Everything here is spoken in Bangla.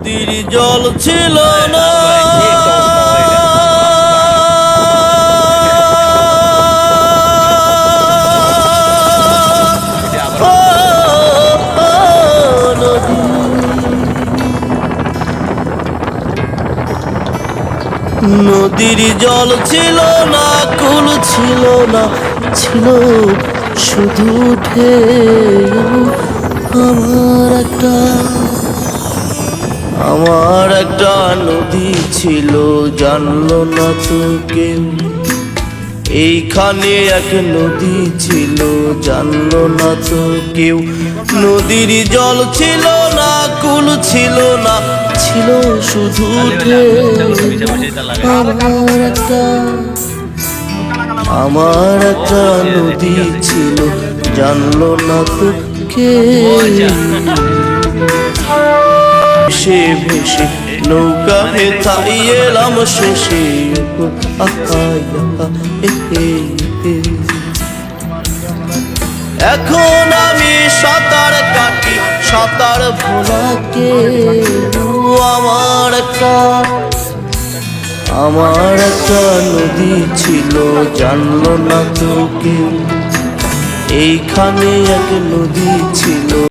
নদীর জল ছিল না, নদীর জল ছিল না, কুল ছিল না, ছিল শুধু ঢেউ। আমার একটা নদী ছিল, জানলো না তো কেউ। এইখানে এক নদী ছিল, জানলো না তো কেউ। নদীর জল ছিল না, কুল ছিল না, ছিল শুধু ঢেউ। আমার একটা নদী ছিল, জানলো না তো কেউ। ভেসে ভেসে নৌকা হেথাই এলাম শেষে। এখন আমি সাঁতার কাটি, সাঁতার ভোলাকে। আমার একটা নদী ছিল, জানলো না তো কেউ। এইখানে এক নদী ছিল।